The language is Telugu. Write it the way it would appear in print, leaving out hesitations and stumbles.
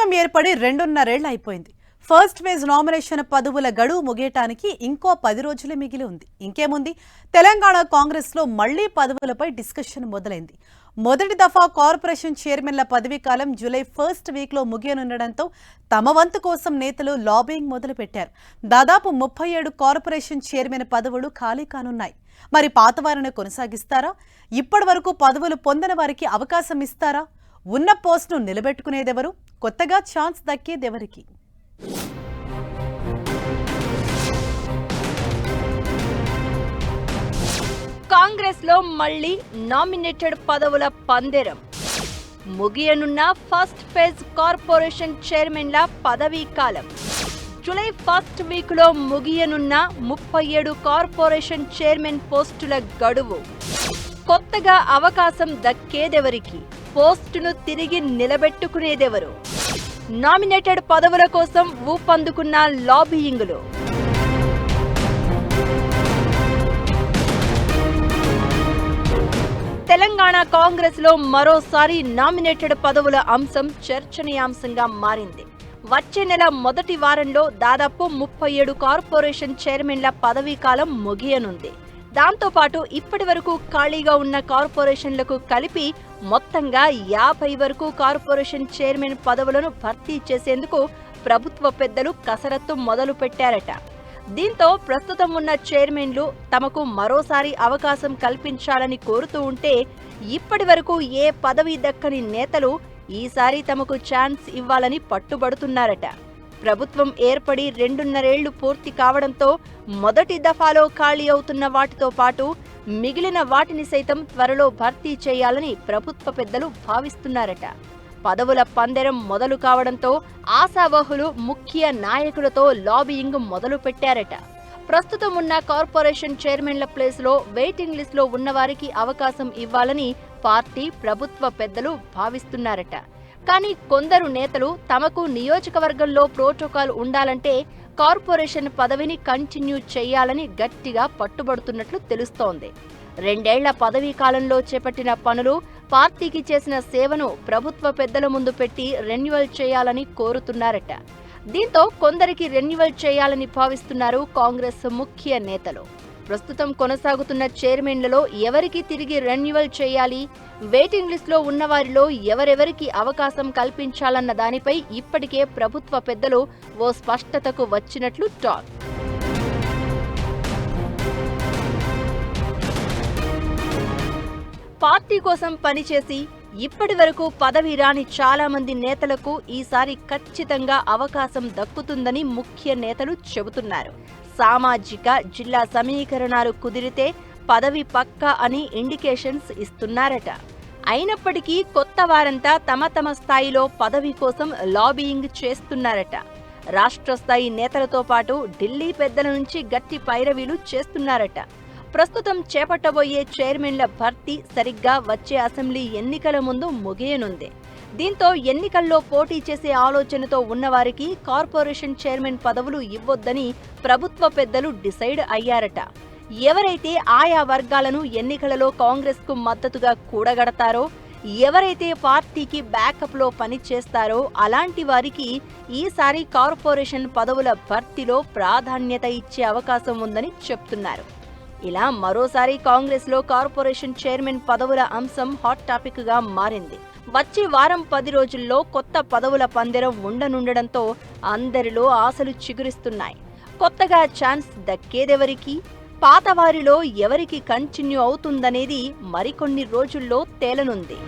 ప్రభుత్వం ఏర్పడి 2.5 అయిపోయింది. ఫస్ట్ ఫేజ్ నామినేషన్ పదవుల గడువు ముగియటానికి ఇంకో 10 రోజులే మిగిలి ఉంది. ఇంకేముంది, తెలంగాణ కాంగ్రెస్ లో మళ్లీ పదవులపై డిస్కషన్ మొదలైంది. మొదటి దఫా కార్పొరేషన్ చైర్మన్ల పదవీ కాలం జూలై ఫస్ట్ వీక్ లో ముగియనుండడంతో తమ వంతు కోసం నేతలు లాబింగ్ మొదలుపెట్టారు. దాదాపు 37 కార్పొరేషన్ చైర్మన్ పదవులు ఖాళీ కానున్నాయి. మరి పాతవారిని కొనసాగిస్తారా? ఇప్పటి వరకు పదవులు పొందని వారికి అవకాశం ఇస్తారా? ఉన్న పోస్టును నిలబెట్టుకునేదెవరు? కొత్తగా ఛాన్స్ దక్కేదెవరికి? కాంగ్రెస్ లో మళ్లీ నామినేటెడ్ పదవుల పందెరం. ముగియనున్న ఫస్ట్ ఫేజ్ కార్పొరేషన్ చైర్మన్ల పదవీ కాలం. జూలై ఫస్ట్ వీక్ లో ముగియనున్న 37 కార్పొరేషన్ చైర్మన్ పోస్టుల గడువు. కొత్తగా అవకాశం దక్కేదెవరికి? పోస్టును తిరిగి నిలబెట్టుకునేదెవరు? నామినేటెడ్ పదవుల కోసం ఊపందుకున్న లాబియింగులు. తెలంగాణ కాంగ్రెస్ లో మరోసారి నామినేటెడ్ పదవుల అంశం చర్చనీయాంశంగా మారింది. వచ్చే నెల మొదటి వారంలో దాదాపు 37 కార్పొరేషన్ చైర్మన్ల పదవీ కాలం ముగియనుంది. దాంతోపాటు ఇప్పటి వరకు ఖాళీగా ఉన్న కార్పొరేషన్లకు కలిపి మొత్తంగా 50 వరకు కార్పొరేషన్ చైర్మన్ పదవులను భర్తీ చేసేందుకు ప్రభుత్వ పెద్దలు కసరత్తు మొదలు పెట్టారట. దీంతో ప్రస్తుతం ఉన్న చైర్మన్లు తమకు మరోసారి అవకాశం కల్పించాలని కోరుతూ ఉంటే, ఇప్పటి వరకు ఏ పదవి దక్కని నేతలు ఈసారి తమకు ఛాన్స్ ఇవ్వాలని పట్టుబడుతున్నారట. ప్రభుత్వం ఏర్పడి 2.5 ఏళ్లు పూర్తి కావడంతో మొదటి దఫాలో ఖాళీ అవుతున్న వాటితో పాటు మిగిలిన వాటిని సైతం త్వరలో భర్తీ చేయాలని ప్రభుత్వ పెద్దలు భావిస్తున్నారట. పదవుల పందెరం మొదలు కావడంతో ఆశావహులు ముఖ్య నాయకులతో లాబియింగ్ మొదలు పెట్టారట. ప్రస్తుతం ఉన్న కార్పొరేషన్ చైర్మన్ల ప్లేస్ లో వెయిటింగ్ లిస్ట్ లో ఉన్నవారికి అవకాశం ఇవ్వాలని పార్టీ ప్రభుత్వ పెద్దలు భావిస్తున్నారట. కానీ కొందరు నేతలు తమకు నియోజకవర్గంలో ప్రోటోకాల్ ఉండాలంటే కార్పొరేషన్ పదవిని కంటిన్యూ చేయాలని గట్టిగా పట్టుబడుతున్నట్లు తెలుస్తోంది. 2 ఏళ్ల పదవీ కాలంలో చేపట్టిన పనులు, పార్టీకి చేసిన సేవను ప్రభుత్వ పెద్దల ముందు పెట్టి రెన్యువల్ చేయాలని కోరుతున్నారట. దీంతో కొందరికి రెన్యువల్ చేయాలని భావిస్తున్నారు కాంగ్రెస్ ముఖ్య నేతలు. ప్రస్తుతం కొనసాగుతున్న చైర్మన్లలో ఎవరికి తిరిగి రెన్యువల్ చేయాలి, వెయిటింగ్ లిస్టులో ఉన్నవారిలో ఎవరెవరికి అవకాశం కల్పించాలన్న దానిపై ఇప్పటికే ప్రభుత్వ పెద్దలు ఓ స్పష్టతకు వచ్చినట్లు టాక్. పార్టీ కోసం పనిచేసి ఇప్పటి వరకు పదవి రాని చాలా మంది నేతలకు ఈసారి ఖచ్చితంగా అవకాశం దక్కుతుందని ముఖ్య నేతలు చెబుతున్నారు. సామాజిక జిల్లా సమీకరణాలు కుదిరితే పదవి పక్కా అని ఇండికేషన్స్ ఇస్తున్నారట. అయినప్పటికీ కొత్త వారంతా తమ తమ స్థాయిలో పదవి కోసం లాబియింగ్ చేస్తున్నారట. రాష్ట్ర స్థాయి నేతలతో పాటు ఢిల్లీ పెద్దల నుంచి గట్టి పైరవీలు చేస్తున్నారట. ప్రస్తుతం చేపట్టబోయే చైర్మన్ల భర్తీ సరిగ్గా వచ్చే అసెంబ్లీ ఎన్నికల ముందు ముగియనుంది. దీంతో ఎన్నికల్లో పోటీ చేసే ఆలోచనతో ఉన్నవారికి కార్పొరేషన్ చైర్మన్ పదవులు ఇవ్వొద్దని ప్రభుత్వ పెద్దలు డిసైడ్ అయ్యారట. ఎవరైతే ఆయా వర్గాలను ఎన్నికలలో కాంగ్రెస్ కు మద్దతుగా కూడగడతారో, ఎవరైతే పార్టీకి బ్యాకప్ లో పని చేస్తారో అలాంటి వారికి ఈసారి కార్పొరేషన్ పదవుల భర్తీలో ప్రాధాన్యత ఇచ్చే అవకాశం ఉందని చెప్తున్నారు. ఇలా మరోసారి కాంగ్రెస్ లో కార్పొరేషన్ చైర్మన్ పదవుల అంశం హాట్ టాపిక్ గా మారింది. వచ్చే వారం 10 రోజుల్లో కొత్త పదవుల పందెరం ఉండనుండడంతో అందరిలో ఆశలు చిగురిస్తున్నాయి. కొత్తగా ఛాన్స్ దక్కేదెవరికి? పాతవారిలో ఎవరికి కంటిన్యూ అవుతుందనేది మరికొన్ని రోజుల్లో తేలనుంది.